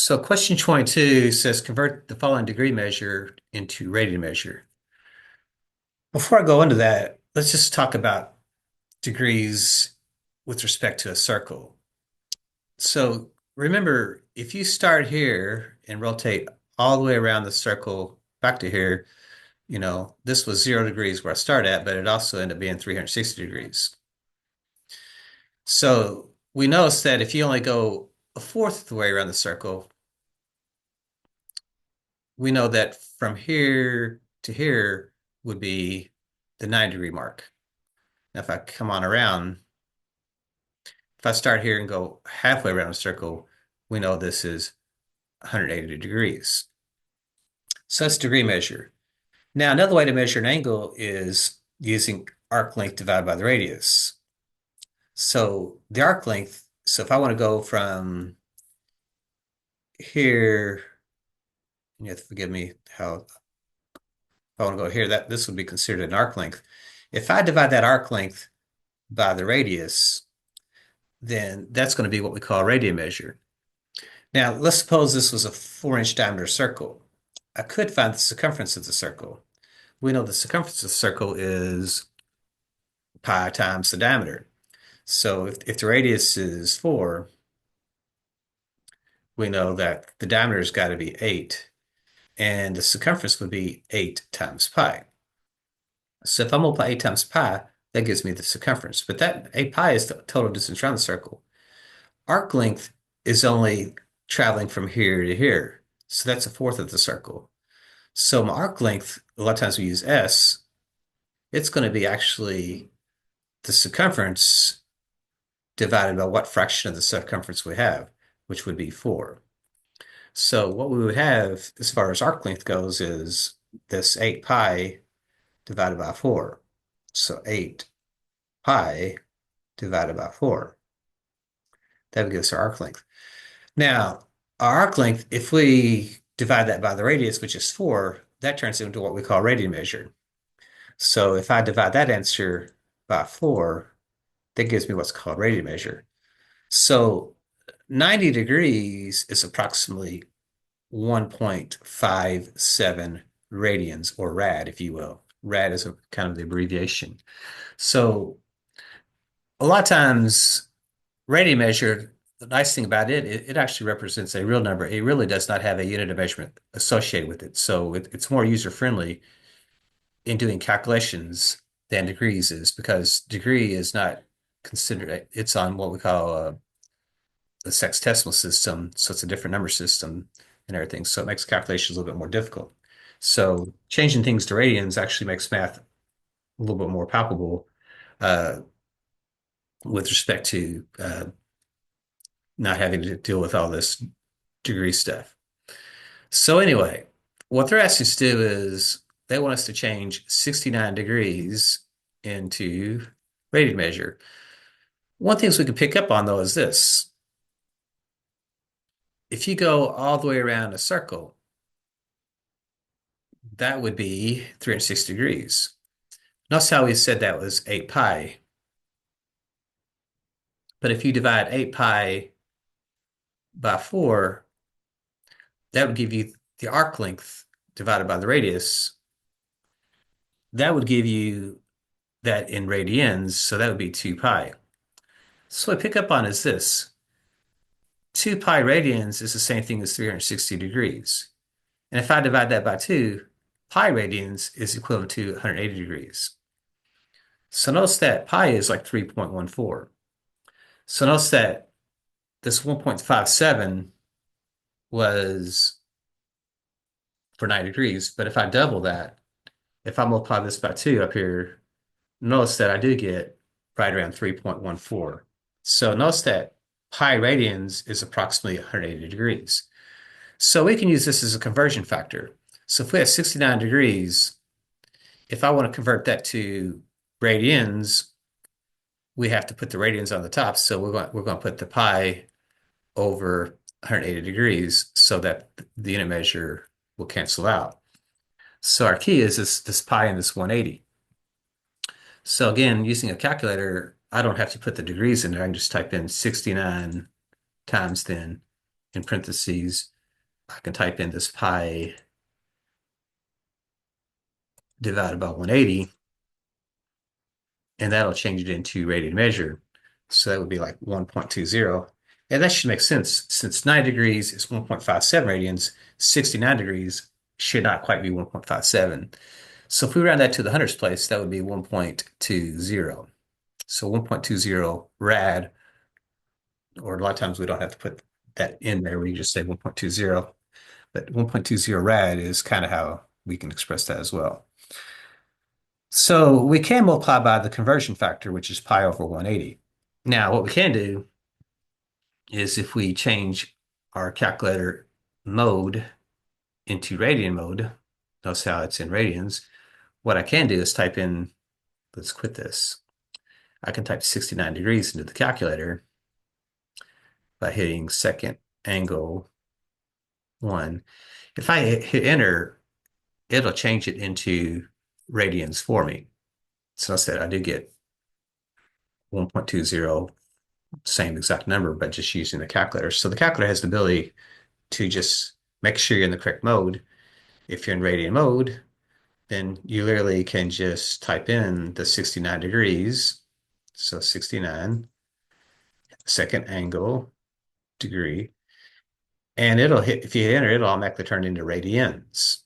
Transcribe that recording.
So question 22 says convert the following degree measure into radian measure. Before I go into that, let's just talk about degrees with respect to a circle. So remember, if you start here and rotate all the way around the circle back to here, this was 0 degrees where I start at, but it also ended up being 360 degrees. So we notice that if you only go a fourth of the way around the circle, we know that from here to here would be the 9 degree mark. Now, if I come on around, if I start here and go halfway around a circle, we know this is 180 degrees. So that's degree measure. Now, another way to measure an angle is using arc length divided by the radius. So the arc length, so if I want to go from here, you have to forgive me how, if I want to go here, that this would be considered an arc length. If I divide that arc length by the radius, then that's going to be what we call a radian measure. Now, let's suppose this was a 4-inch diameter circle. I could find the circumference of the circle. We know the circumference of the circle is pi times the diameter. So if the radius is 4, we know that the diameter has got to be 8, and the circumference would be 8 times pi. So if I multiply 8 times pi, that gives me the circumference. But that 8 pi is the total distance around the circle. Arc length is only traveling from here to here. So that's a fourth of the circle. So my arc length, a lot of times we use S, it's going to be actually the circumference divided by what fraction of the circumference we have, which would be 4. So what we would have as far as arc length goes is this 8 pi divided by 4. So 8 pi divided by 4. That would give us our arc length. Now, our arc length, if we divide that by the radius, which is 4, that turns into what we call radian measure. So if I divide that answer by 4, that gives me what's called radian measure. So 90 degrees is approximately 1.57 radians, or rad, if you will. Rad is a kind of the abbreviation. So a lot of times, radian measure, the nice thing about it actually represents a real number. It really does not have a unit of measurement associated with it. So it's more user-friendly in doing calculations than degrees is, because degree is not considered, it's on what we call the sextesimal system. So it's a different number system and everything. So it makes calculations a little bit more difficult. So changing things to radians actually makes math a little bit more palpable uh, with respect to not having to deal with all this degree stuff. So anyway, what they're asking us to do is they want us to change 69 degrees into radian measure. One thing we can pick up on though is this. If you go all the way around a circle, that would be 360 degrees. Notice how we said that was 8 pi. But if you divide 8 pi by 4, that would give you the arc length divided by the radius. That would give you that in radians, so that would be 2 pi. So what I pick up on is this. 2 pi radians is the same thing as 360 degrees. And if I divide that by 2, pi radians is equivalent to 180 degrees. So notice that pi is like 3.14. So notice that this 1.57 was for 90 degrees, but if I double that, if I multiply this by 2 up here, notice that I do get right around 3.14. So notice that pi radians is approximately 180 degrees. So we can use this as a conversion factor. So if we have 69 degrees, if I want to convert that to radians, we have to put the radians on the top. So we're going to put the pi over 180 degrees so that the unit measure will cancel out. So our key is this pi and this 180. So again, using a calculator, I don't have to put the degrees in there. I can just type in 69 times then in parentheses, I can type in this pi divided by 180, and that'll change it into radian measure. So that would be like 1.20. And that should make sense since 90 degrees is 1.57 radians, 69 degrees should not quite be 1.57. So if we round that to the hundredths place, that would be 1.20. So 1.20 rad, or a lot of times we don't have to put that in there. We just say 1.20. But 1.20 rad is kind of how we can express that as well. So we can multiply by the conversion factor, which is pi over 180. Now, what we can do is if we change our calculator mode into radian mode, notice how it's in radians. What I can do is type in, let's quit this. I can type 69 degrees into the calculator by hitting second angle 1. If I hit enter, it'll change it into radians for me. So I said I do get 1.20, same exact number, but just using the calculator. So the calculator has the ability to just make sure you're in the correct mode. If you're in radian mode, then you literally can just type in the 69 degrees. So 69, second angle, degree. And it'll hit, if you hit enter, it'll automatically turn into radians.